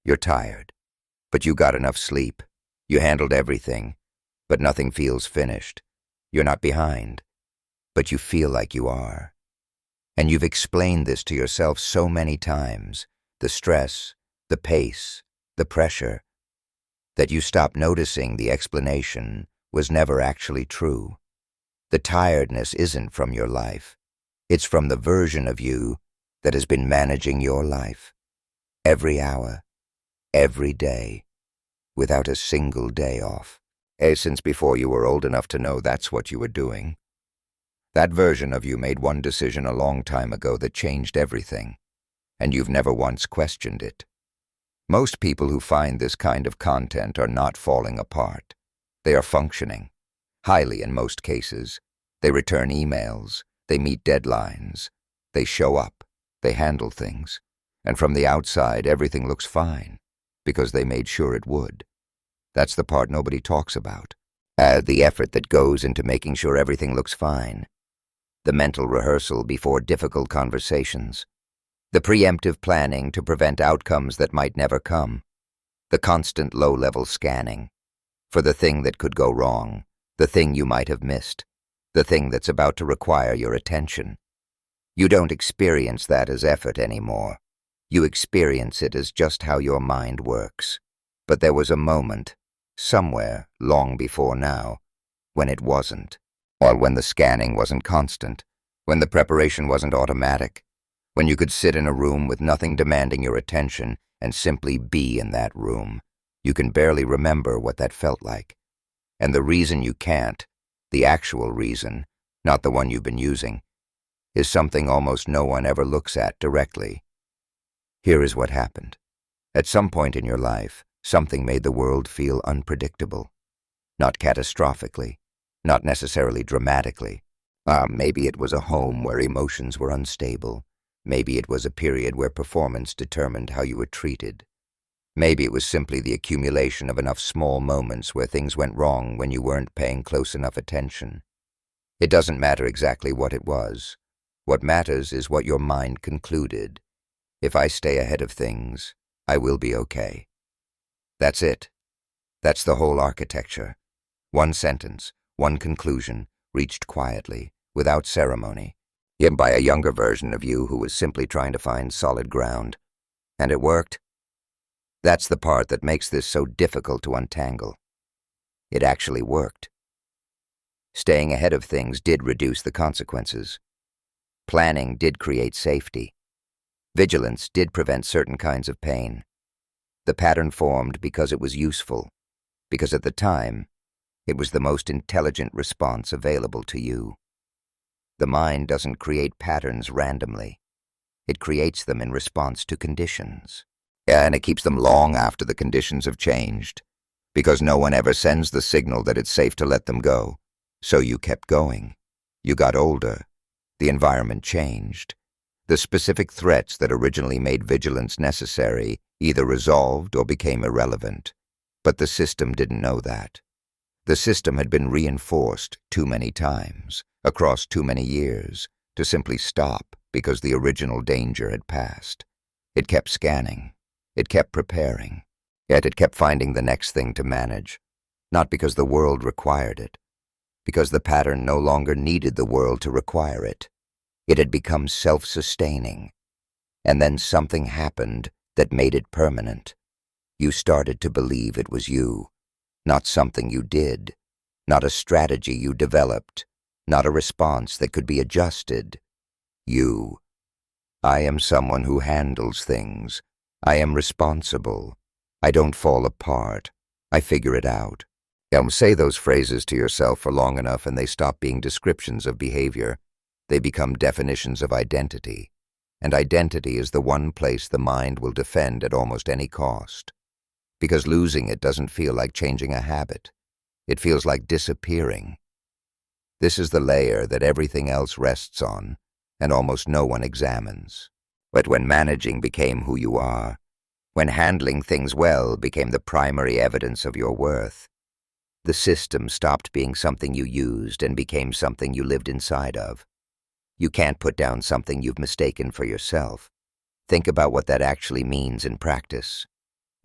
You're tired, but you got enough sleep. You handled everything, but nothing feels finished. You're not behind, but you feel like you are. And you've explained this to yourself so many times, the stress, the pace, the pressure, that you stop noticing the explanation was never actually true. The tiredness isn't from your life. It's from the version of you that has been managing your life. Every hour, every day, without a single day off. Since before you were old enough to know that's what you were doing. That version of you made one decision a long time ago that changed everything, and you've never once questioned it. Most people who find this kind of content are not falling apart. They are functioning, highly in most cases. They return emails, they meet deadlines, they show up, they handle things, and from the outside everything looks fine, because they made sure it would. That's the part nobody talks about. The effort that goes into making sure everything looks fine. The mental rehearsal before difficult conversations. The preemptive planning to prevent outcomes that might never come. The constant low-level scanning for the thing that could go wrong, the thing you might have missed, the thing that's about to require your attention. You don't experience that as effort anymore. You experience it as just how your mind works. But there was a moment, somewhere, long before now, when it wasn't. Or when the scanning wasn't constant, when the preparation wasn't automatic, when you could sit in a room with nothing demanding your attention and simply be in that room. You can barely remember what that felt like. And the reason you can't, the actual reason, not the one you've been using, is something almost no one ever looks at directly. Here is what happened. At some point in your life, something made the world feel unpredictable. Not catastrophically, not necessarily dramatically. Maybe it was a home where emotions were unstable. Maybe it was a period where performance determined how you were treated. Maybe it was simply the accumulation of enough small moments where things went wrong when you weren't paying close enough attention. It doesn't matter exactly what it was. What matters is what your mind concluded. If I stay ahead of things, I will be okay. That's it. That's the whole architecture. One sentence, one conclusion, reached quietly, without ceremony, yet by a younger version of you who was simply trying to find solid ground. And it worked. That's the part that makes this so difficult to untangle. It actually worked. Staying ahead of things did reduce the consequences. Planning did create safety. Vigilance did prevent certain kinds of pain. The pattern formed because it was useful, because at the time, it was the most intelligent response available to you. The mind doesn't create patterns randomly. It creates them in response to conditions. And it keeps them long after the conditions have changed, because no one ever sends the signal that it's safe to let them go. So you kept going. You got older. The environment changed. The specific threats that originally made vigilance necessary either resolved or became irrelevant. But the system didn't know that. The system had been reinforced too many times, across too many years, to simply stop because the original danger had passed. It kept scanning. It kept preparing. Yet it kept finding the next thing to manage. Not because the world required it. Because the pattern no longer needed the world to require it. It had become self-sustaining. And then something happened that made it permanent. You started to believe it was you. Not something you did. Not a strategy you developed. Not a response that could be adjusted. You. I am someone who handles things. I am responsible. I don't fall apart. I figure it out. Say those phrases to yourself for long enough and they stop being descriptions of behavior. They become definitions of identity. And identity is the one place the mind will defend at almost any cost. Because losing it doesn't feel like changing a habit. It feels like disappearing. This is the layer that everything else rests on, and almost no one examines. But when managing became who you are, when handling things well became the primary evidence of your worth, the system stopped being something you used and became something you lived inside of. You can't put down something you've mistaken for yourself. Think about what that actually means in practice.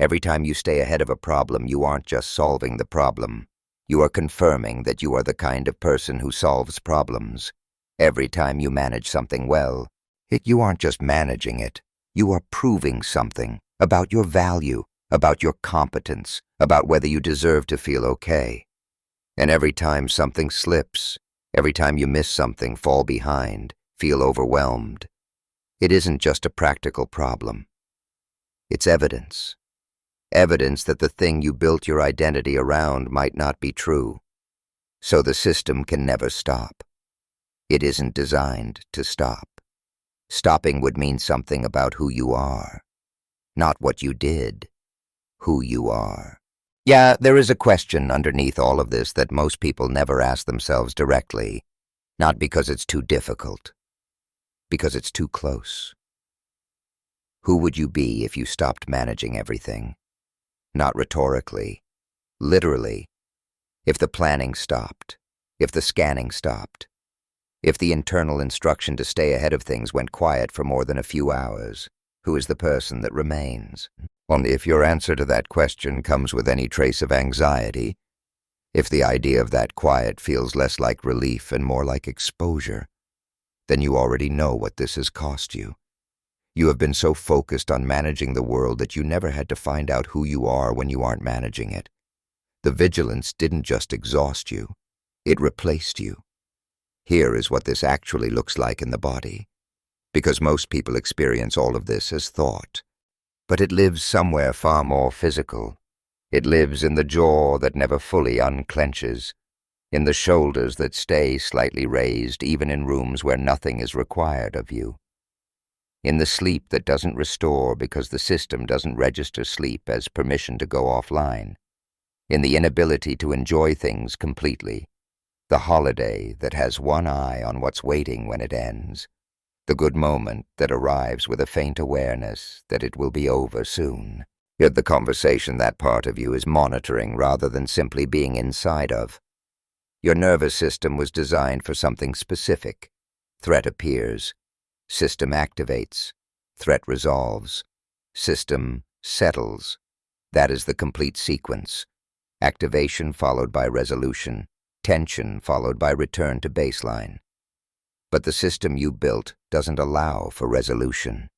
Every time you stay ahead of a problem, you aren't just solving the problem. You are confirming that you are the kind of person who solves problems. Every time you manage something well, you aren't just managing it. You are proving something about your value, about your competence, about whether you deserve to feel okay. And every time something slips, every time you miss something, fall behind, feel overwhelmed, it isn't just a practical problem. It's evidence. Evidence that the thing you built your identity around might not be true. So the system can never stop. It isn't designed to stop. Stopping would mean something about who you are. Not what you did, who you are. Yeah, there is a question underneath all of this that most people never ask themselves directly, not because it's too difficult, because it's too close. Who would you be if you stopped managing everything? Not rhetorically, literally. If the planning stopped, if the scanning stopped, if the internal instruction to stay ahead of things went quiet for more than a few hours, who is the person that remains? Only if your answer to that question comes with any trace of anxiety, if the idea of that quiet feels less like relief and more like exposure, then you already know what this has cost you. You have been so focused on managing the world that you never had to find out who you are when you aren't managing it. The vigilance didn't just exhaust you, it replaced you. Here is what this actually looks like in the body. Because most people experience all of this as thought. But it lives somewhere far more physical. It lives in the jaw that never fully unclenches, in the shoulders that stay slightly raised even in rooms where nothing is required of you. In the sleep that doesn't restore because the system doesn't register sleep as permission to go offline. In the inability to enjoy things completely. The holiday that has one eye on what's waiting when it ends. The good moment that arrives with a faint awareness that it will be over soon. Yet the conversation that part of you is monitoring rather than simply being inside of. Your nervous system was designed for something specific. Threat appears. System activates. Threat resolves. System settles. That is the complete sequence. Activation followed by resolution. Tension followed by return to baseline. But the system you built doesn't allow for resolution.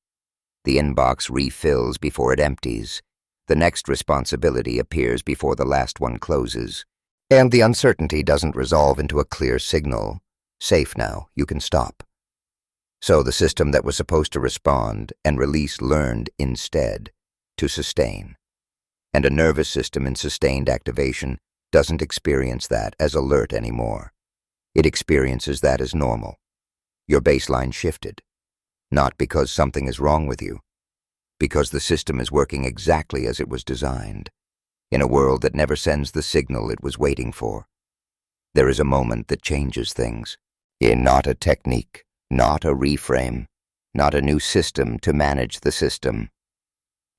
The inbox refills before it empties. The next responsibility appears before the last one closes. And the uncertainty doesn't resolve into a clear signal. Safe now, you can stop. So the system that was supposed to respond and release learned instead to sustain. And a nervous system in sustained activation doesn't experience that as alert anymore. It experiences that as normal. Your baseline shifted, not because something is wrong with you, because the system is working exactly as it was designed, in a world that never sends the signal it was waiting for. There is a moment that changes things, in not a technique, not a reframe, not a new system to manage the system.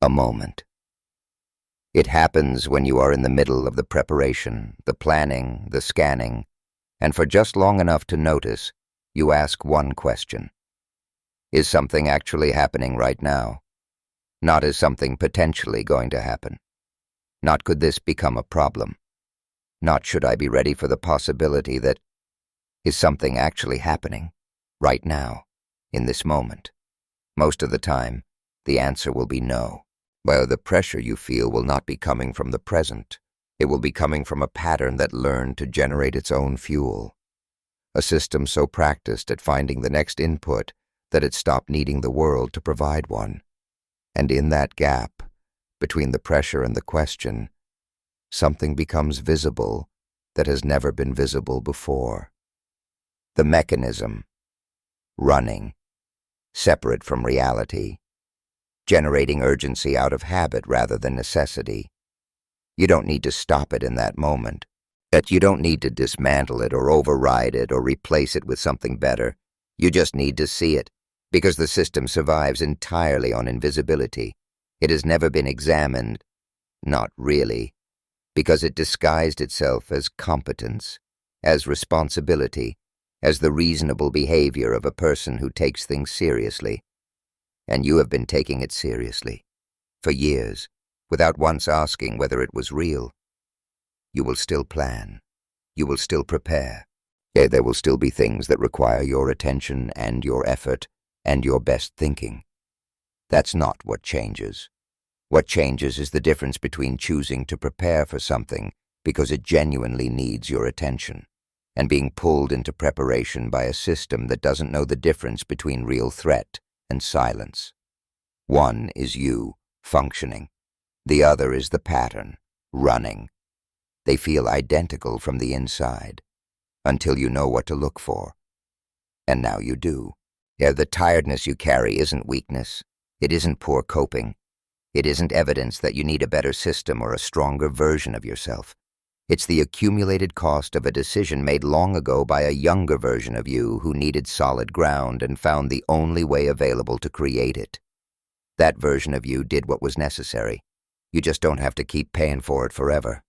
A moment. It happens when you are in the middle of the preparation, the planning, the scanning, and for just long enough to notice, you ask one question. Is something actually happening right now? Not is something potentially going to happen. Not could this become a problem. Not should I be ready for the possibility that is something actually happening right now, in this moment. Most of the time, the answer will be no. Well, the pressure you feel will not be coming from the present. It will be coming from a pattern that learned to generate its own fuel. A system so practiced at finding the next input that it stopped needing the world to provide one. And in that gap, between the pressure and the question, something becomes visible that has never been visible before. The mechanism, running, separate from reality, generating urgency out of habit rather than necessity. You don't need to stop it in that moment. That you don't need to dismantle it or override it or replace it with something better. You just need to see it, because the system survives entirely on invisibility. It has never been examined, not really, because it disguised itself as competence, as responsibility, as the reasonable behavior of a person who takes things seriously. And you have been taking it seriously, for years. without once asking whether it was real. You will still plan. You will still prepare. Yeah, there will still be things that require your attention and your effort and your best thinking. That's not what changes. What changes is the difference between choosing to prepare for something because it genuinely needs your attention, and being pulled into preparation by a system that doesn't know the difference between real threat and silence. One is you, functioning. The other is the pattern, running. They feel identical from the inside, until you know what to look for. And now you do. Yeah, the tiredness you carry isn't weakness. It isn't poor coping. It isn't evidence that you need a better system or a stronger version of yourself. It's the accumulated cost of a decision made long ago by a younger version of you who needed solid ground and found the only way available to create it. That version of you did what was necessary. You just don't have to keep paying for it forever.